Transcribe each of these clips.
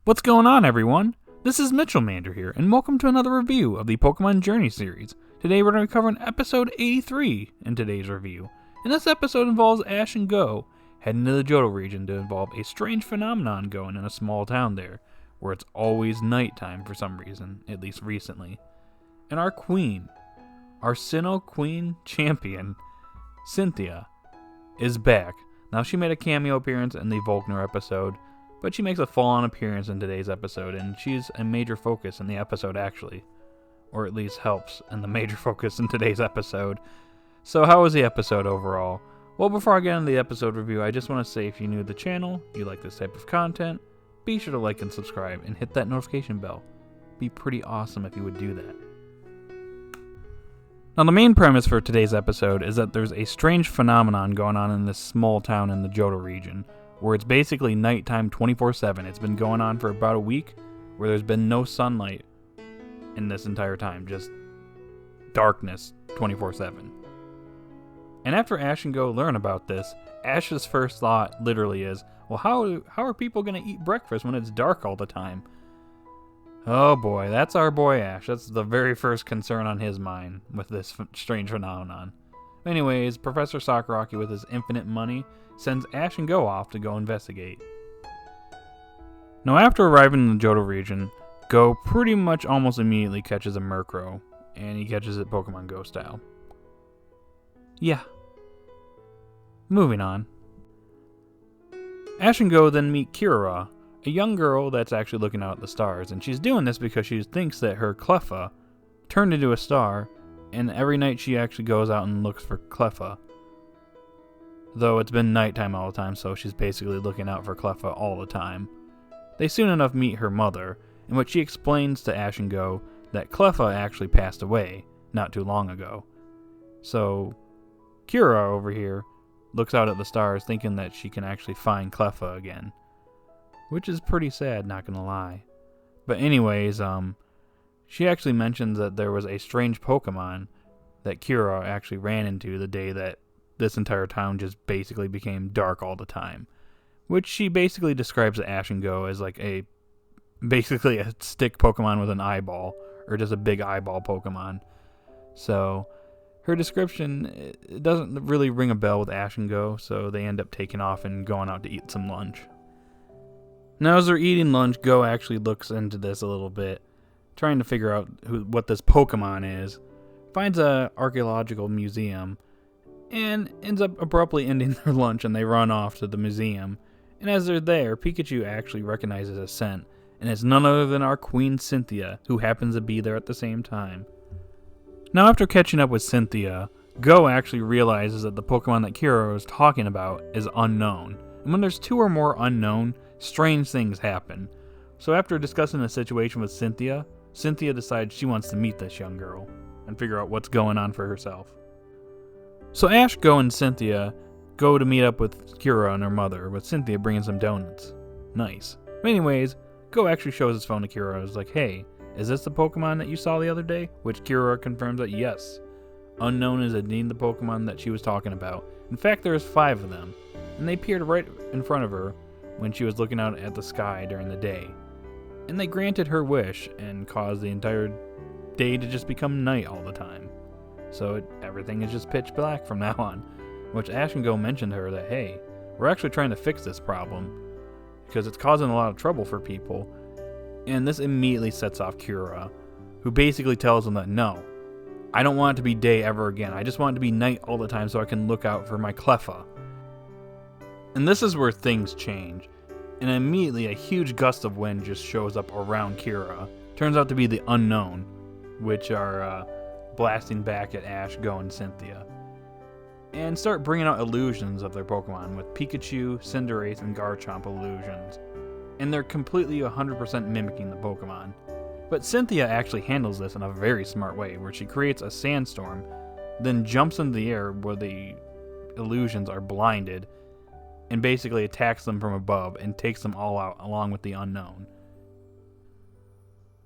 What's going on, everyone? This is Mitchellmander here, and welcome to another review of the Pokemon Journey series. Today we're going to be covering episode 83 in today's review. And this episode involves Ash and Go heading to the Johto region to involve a strange phenomenon going in a small town there, where it's always nighttime for some reason, at least recently. And our queen, our Sinnoh Queen champion, Cynthia, is back. Now, she made a cameo appearance in the Volkner episode, but she makes a full-on appearance in today's episode, and she's a major focus in the episode, actually. Or at least helps in the major focus in today's episode. So how was the episode overall? Well, before I get into the episode review, I just want to say if you're new to the channel, you like this type of content, be sure to like and subscribe, and hit that notification bell. Be pretty awesome if you would do that. Now, the main premise for today's episode is that there's a strange phenomenon going on in this small town in the Johto region, where it's basically nighttime 24/7. It's been going on for about a week, where there's been no sunlight in this entire time, just darkness 24/7. And after Ash and Go learn about this, Ash's first thought literally is, well, how are people going to eat breakfast when it's dark all the time? Oh boy, that's our boy Ash. That's the very first concern on his mind with this strange phenomenon. Anyways, Professor Sakuragi, with his infinite money, sends Ash and Go off to go investigate. Now, after arriving in the Johto region, Go pretty much almost immediately catches a Murkrow, and he catches it Pokemon Go style. Yeah. Moving on. Ash and Go then meet Kira, a young girl that's actually looking out at the stars, and she's doing this because she thinks that her Cleffa turned into a star, and every night she actually goes out and looks for Cleffa. Though it's been nighttime all the time, so she's basically looking out for Cleffa all the time. They soon enough meet her mother, in which she explains to Ash and Go that Cleffa actually passed away not too long ago. So Kira over here looks out at the stars thinking that she can actually find Cleffa again, which is pretty sad, not gonna lie. But anyways, she actually mentions that there was a strange Pokemon that Kira actually ran into the day that this entire town just basically became dark all the time, which she basically describes to Ash and Go as like basically a stick Pokemon with an eyeball, or just a big eyeball Pokemon. So her description, it doesn't really ring a bell with Ash and Go, so they end up taking off and going out to eat some lunch. Now, as they're eating lunch, Go actually looks into this a little bit, trying to figure out what this Pokemon is, finds a archaeological museum, and ends up abruptly ending their lunch, and they run off to the museum. And as they're there, Pikachu actually recognizes a scent, and it's none other than our Queen Cynthia, who happens to be there at the same time. Now, after catching up with Cynthia, Go actually realizes that the Pokemon that Kira was talking about is Unown. And when there's two or more Unown, strange things happen. So after discussing the situation with Cynthia decides she wants to meet this young girl and figure out what's going on for herself. So Ash, Go, and Cynthia go to meet up with Kira and her mother, with Cynthia bringing some donuts. Nice. But anyways, Go actually shows his phone to Kira and is like, hey, is this the Pokemon that you saw the other day? Which Kira confirms that yes, Unown is indeed the Pokemon that she was talking about. In fact, there's 5 of them, and they appeared right in front of her when she was looking out at the sky during the day. And they granted her wish and caused the entire day to just become night all the time. So everything is just pitch black from now on, which Ash and Go mentioned to her that, hey, we're actually trying to fix this problem because it's causing a lot of trouble for people. And this immediately sets off Kira, who basically tells them that, no, I don't want it to be day ever again. I just want it to be night all the time so I can look out for my Cleffa. And this is where things change. And immediately a huge gust of wind just shows up around Kira. Turns out to be the Unown, which are blasting back at Ash, Go, and Cynthia. And start bringing out illusions of their Pokemon with Pikachu, Cinderace, and Garchomp illusions. And they're completely 100% mimicking the Pokemon. But Cynthia actually handles this in a very smart way, where she creates a sandstorm, then jumps into the air where the illusions are blinded, and basically attacks them from above and takes them all out along with the Unown.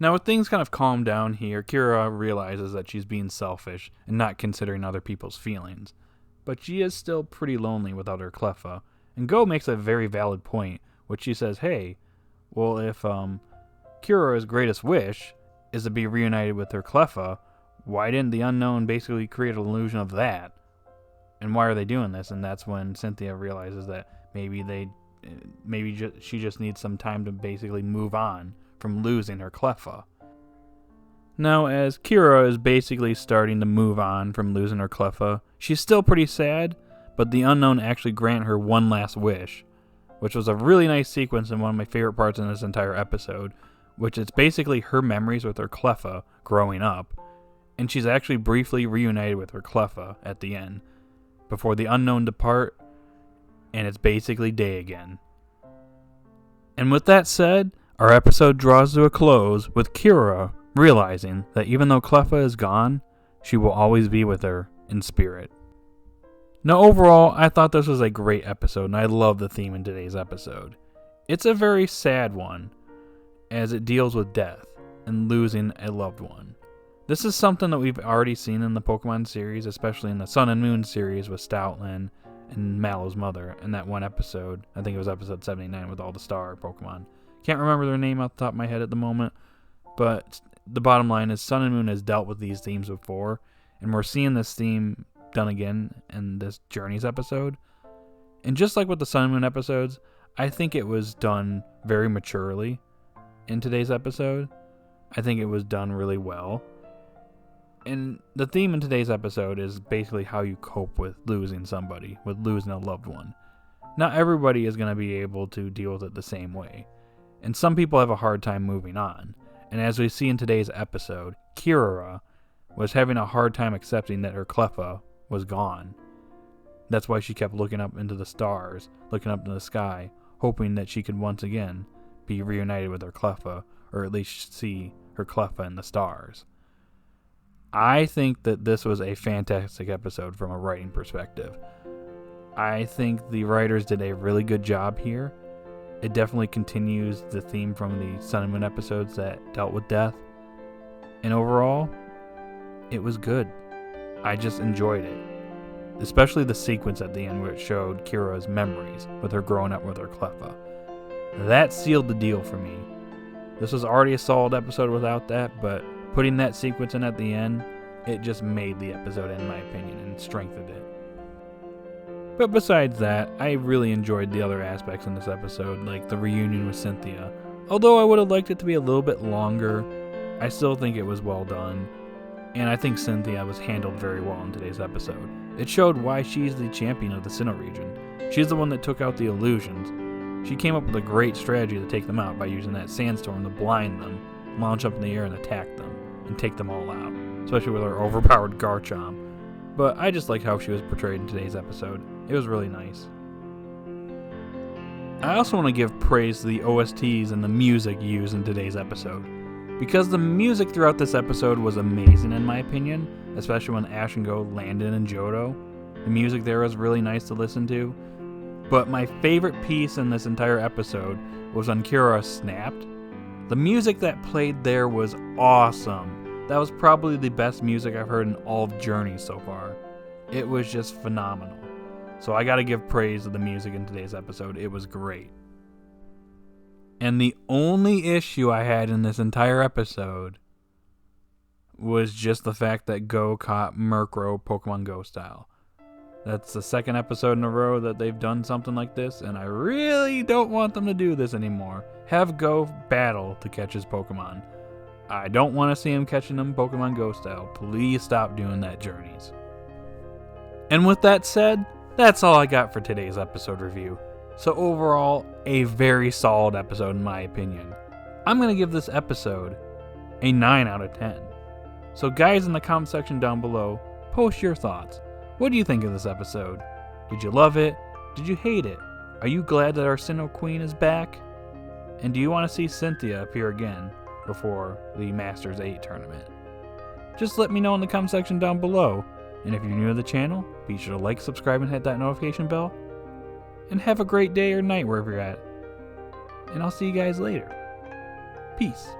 Now, with things kind of calmed down here, Kira realizes that she's being selfish and not considering other people's feelings. But she is still pretty lonely without her Cleffa, and Go makes a very valid point, which she says, hey, well, if Kira's greatest wish is to be reunited with her Cleffa, why didn't the Unown basically create an illusion of that? And why are they doing this? And that's when Cynthia realizes that she just needs some time to basically move on from losing her Cleffa. Now, as Kira is basically starting to move on from losing her Cleffa, she's still pretty sad, but the Unown actually grant her one last wish, which was a really nice sequence and one of my favorite parts in this entire episode, which is basically her memories with her Cleffa growing up, and she's actually briefly reunited with her Cleffa at the end, before the Unown depart, and it's basically day again. And with that said, our episode draws to a close with Kira realizing that even though Cleffa is gone, she will always be with her in spirit. Now overall, I thought this was a great episode, and I love the theme in today's episode. It's a very sad one, as it deals with death and losing a loved one. This is something that we've already seen in the Pokemon series, especially in the Sun and Moon series with Stoutland and Mallow's mother in that one episode. I think it was episode 79 with all the star Pokemon. Can't remember their name off the top of my head at the moment, but the bottom line is Sun and Moon has dealt with these themes before, and we're seeing this theme done again in this Journeys episode. And just like with the Sun and Moon episodes, I think it was done very maturely in today's episode. I think it was done really well. And the theme in today's episode is basically how you cope with losing somebody, with losing a loved one. Not everybody is going to be able to deal with it the same way, and some people have a hard time moving on. And as we see in today's episode, Kira was having a hard time accepting that her Cleffa was gone. That's why she kept looking up into the stars, looking up into the sky, hoping that she could once again be reunited with her Cleffa, or at least see her Cleffa in the stars. I think that this was a fantastic episode from a writing perspective. I think the writers did a really good job here. It definitely continues the theme from the Sun and Moon episodes that dealt with death. And overall, it was good. I just enjoyed it. Especially the sequence at the end where it showed Kira's memories with her growing up with her Cleffa. That sealed the deal for me. This was already a solid episode without that, but putting that sequence in at the end, it just made the episode, in my opinion, and strengthened it. But besides that, I really enjoyed the other aspects in this episode, like the reunion with Cynthia. Although I would have liked it to be a little bit longer, I still think it was well done. And I think Cynthia was handled very well in today's episode. It showed why she's the champion of the Sinnoh region. She's the one that took out the illusions. She came up with a great strategy to take them out by using that sandstorm to blind them, launch up in the air and attack them, and take them all out, especially with her overpowered Garchomp. But I just like how she was portrayed in today's episode. It was really nice. I also want to give praise to the OSTs and the music used in today's episode, because the music throughout this episode was amazing in my opinion, especially when Ash and Go landed in Johto. The music there was really nice to listen to. But my favorite piece in this entire episode was when Kira snapped. The music that played there was awesome. That was probably the best music I've heard in all of Journeys so far. It was just phenomenal. So I gotta give praise to the music in today's episode. It was great. And the only issue I had in this entire episode was just the fact that Go caught Murkrow Pokemon Go style. That's the second episode in a row that they've done something like this, and I really don't want them to do this anymore. Have Go battle to catch his Pokemon. I don't want to see him catching them Pokemon Go style. Please stop doing that, Journeys. And with that said, that's all I got for today's episode review. So overall, a very solid episode in my opinion. I'm going to give this episode a 9 out of 10. So guys in the comment section down below, post your thoughts. What do you think of this episode? Did you love it? Did you hate it? Are you glad that our Sinnoh Queen is back? And do you want to see Cynthia appear again before the Masters 8 tournament? Just let me know in the comment section down below. And if you're new to the channel, be sure to like, subscribe, and hit that notification bell. And have a great day or night wherever you're at. And I'll see you guys later. Peace.